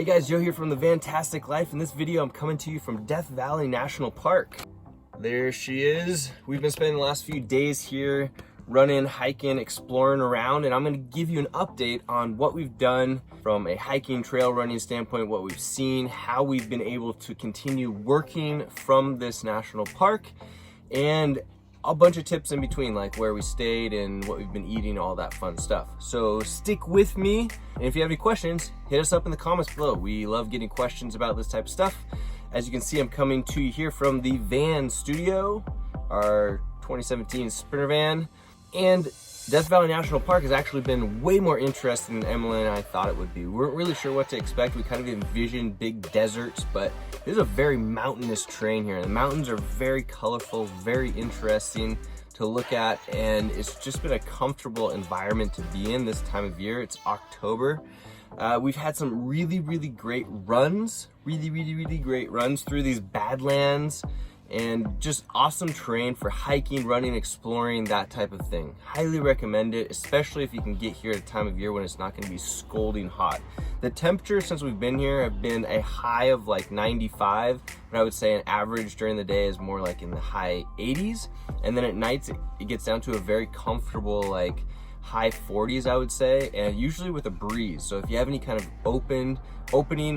Hey guys, Joe here from the Fantastic Life. In this video, I'm coming to you from Death Valley National Park. There she is. We've been spending the last few days here running, hiking, exploring around, and I'm gonna give you an update on what we've done from a hiking, trail running standpoint, what we've seen, how we've been able to continue working from this national park, and a bunch of tips in between, like where we stayed and what we've been eating, all that fun stuff. So stick with me, and if you have any questions, hit us up in the comments below. We love getting questions about this type of stuff. As you can see, I'm coming to you here from the van studio, our 2017 Sprinter van, and Death Valley National Park has actually been way more interesting than Emily and I thought it would be. We weren't really sure what to expect. We kind of envisioned big deserts, but this is a very mountainous terrain here. The mountains are very colorful, very interesting to look at, and it's just been a comfortable environment to be in this time of year. It's October. We've had some really great runs, really great runs through these badlands, and just awesome terrain for hiking, running, exploring, that type of thing. Highly recommend it, especially if you can get here at a time of year when it's not gonna be scalding hot. The temperatures since we've been here have been a high of like 95, but I would say an average during the day is more like in the high 80s. And then at nights, it gets down to a very comfortable like high 40s, I would say, and usually with a breeze. So if you have any kind of opening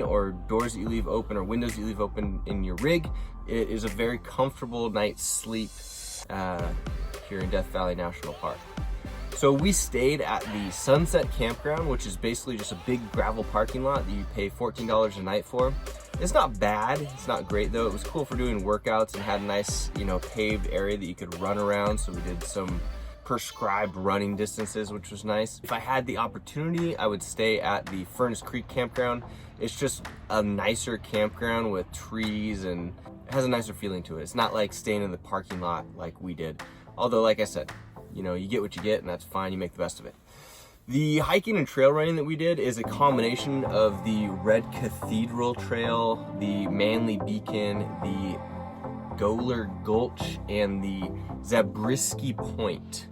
or doors that you leave open or windows that you leave open in your rig, it is a very comfortable night's sleep here in Death Valley National Park. So we stayed at the Sunset Campground, which is basically just a big gravel parking lot that you pay $14 a night for. It's not bad, it's not great though. It was cool for doing workouts and had a nice, paved area that you could run around. So we did some prescribed running distances, which was nice. If I had the opportunity, I would stay at the Furnace Creek Campground. It's just a nicer campground with trees and it has a nicer feeling to it. It's not like staying in the parking lot like we did. Although, like I said, you get what you get and that's fine, you make the best of it. The hiking and trail running that we did is a combination of the Red Cathedral Trail, the Manly Beacon, the Gower Gulch, and the Zabriskie Point.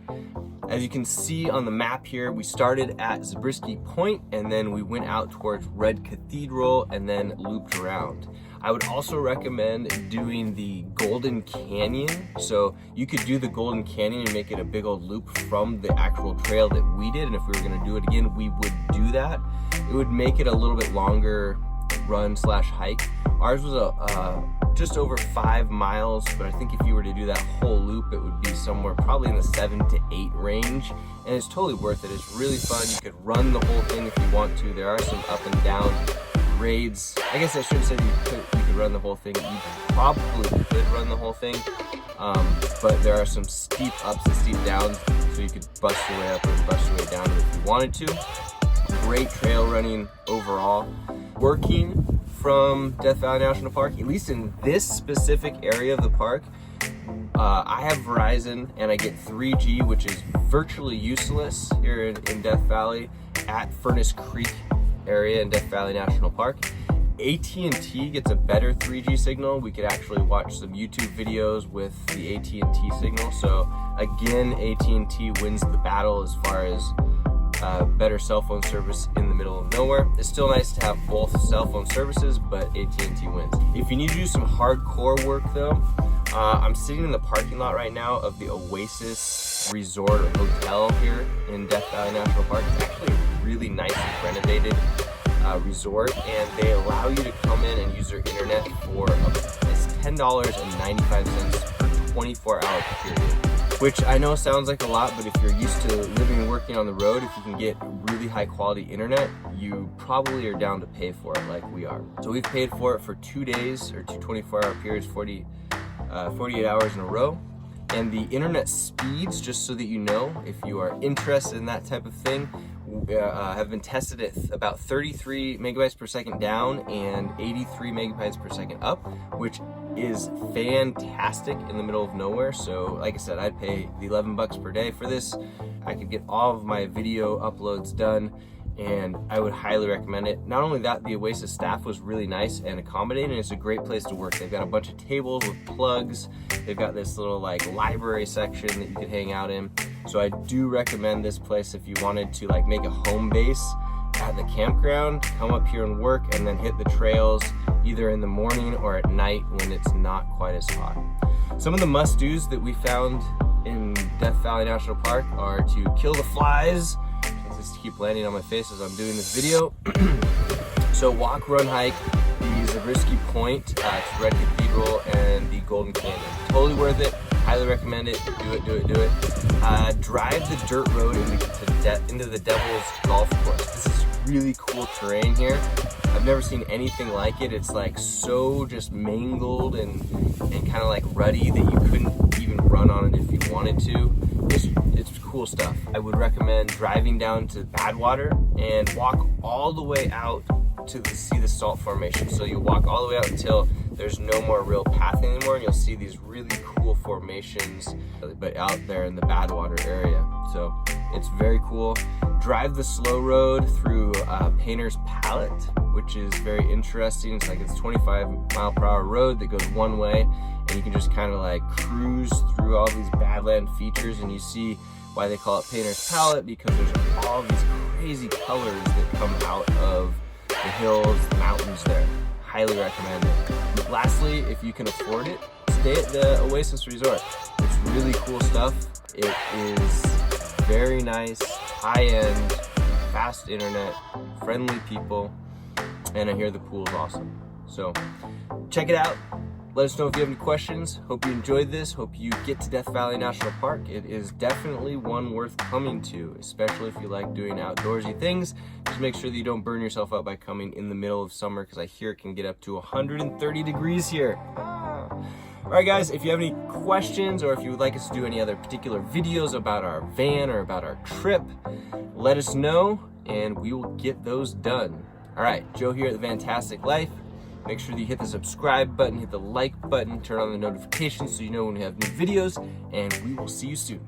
As you can see on the map here, we started at Zabriskie Point and then we went out towards Red Cathedral and then looped around. I would also recommend doing the Golden Canyon. So you could do the Golden Canyon and make it a big old loop from the actual trail that we did. And if we were gonna do it again, we would do that. It would make it a little bit longer run / hike. Ours was just over 5 miles, but I think if you were to do that whole loop, it would be somewhere probably in the 7 to 8 range, and it's totally worth it. It's really fun. You could run the whole thing if you want to. There are some up and down grades. I guess I should have said you could run the whole thing. You probably could run the whole thing, but there are some steep ups and steep downs, so you could bust your way up or bust your way down if you wanted to. Great trail running overall. Working from Death Valley National Park, at least in this specific area of the park, I have Verizon and I get 3G, which is virtually useless here in Death Valley at Furnace Creek area in Death Valley National Park. AT&T gets a better 3G signal. We could actually watch some YouTube videos with the AT&T signal. So again, AT&T wins the battle as far as better cell phone service in the middle of nowhere. It's still nice to have both cell phone services, but AT&T wins. If you need to do some hardcore work though, I'm sitting in the parking lot right now of the Oasis Resort or Hotel here in Death Valley National Park. It's actually a really nice and renovated resort, and they allow you to come in and use their internet for it's $10.95 per 24-hour period. Which I know sounds like a lot, but if you're used to living and working on the road, if you can get really high quality internet, you probably are down to pay for it like we are. So we've paid for it for 2 days or 2 24-hour periods, 48 hours in a row. And the internet speeds, just so that you know, if you are interested in that type of thing, have been tested at about 33 megabytes per second down and 83 megabytes per second up, which is fantastic in the middle of nowhere. So like I said, I'd pay the $11 per day for this. I could get all of my video uploads done, and I would highly recommend it. Not only that, the Oasis staff was really nice and accommodating. It's a great place to work. They've got a bunch of tables with plugs. They've got this little like library section that you could hang out in. So I do recommend this place if you wanted to like make a home base at the campground, come up here and work, and then hit the trails either in the morning or at night when it's not quite as hot. Some of the must-dos that we found in Death Valley National Park are to kill the flies. I just keep landing on my face as I'm doing this video. So walk, run, hike the Zabriskie Point to Red Cathedral and the Golden Canyon. Totally worth it. Highly recommend it. Do it, do it, do it. Drive the dirt road into the Devil's Golf Course. This is really cool terrain here. I've never seen anything like it. It's like so just mangled and kind of like ruddy that you couldn't even run on it if you wanted to. It's cool stuff. I would recommend driving down to Badwater and walk all the way out to see the salt formation. So you walk all the way out until there's no more real path anymore, and you'll see these really cool formations, but out there in the Badwater area. So it's very cool. Drive the slow road through Painter's Palette, which is very interesting. It's like it's 25-mile-per-hour road that goes one way, and you can just kind of like cruise through all these badland features, and you see why they call it Painter's Palette, because there's all these crazy colors that come out of the hills, the mountains there. Highly recommend it. Lastly, if you can afford it, stay at the Oasis Resort. It's really cool stuff. It is very nice, high-end, fast internet, friendly people, and I hear the pool is awesome. So check it out. Let us know if you have any questions. Hope you enjoyed this. Hope you get to Death Valley National Park. It is definitely one worth coming to, especially if you like doing outdoorsy things. Just make sure that you don't burn yourself out by coming in the middle of summer, because I hear it can get up to 130 degrees here. All right, guys, if you have any questions or if you would like us to do any other particular videos about our van or about our trip, let us know and we will get those done. All right, Joe here at The Fantastic Life. Make sure that you hit the subscribe button, hit the like button, turn on the notifications so you know when we have new videos, and we will see you soon.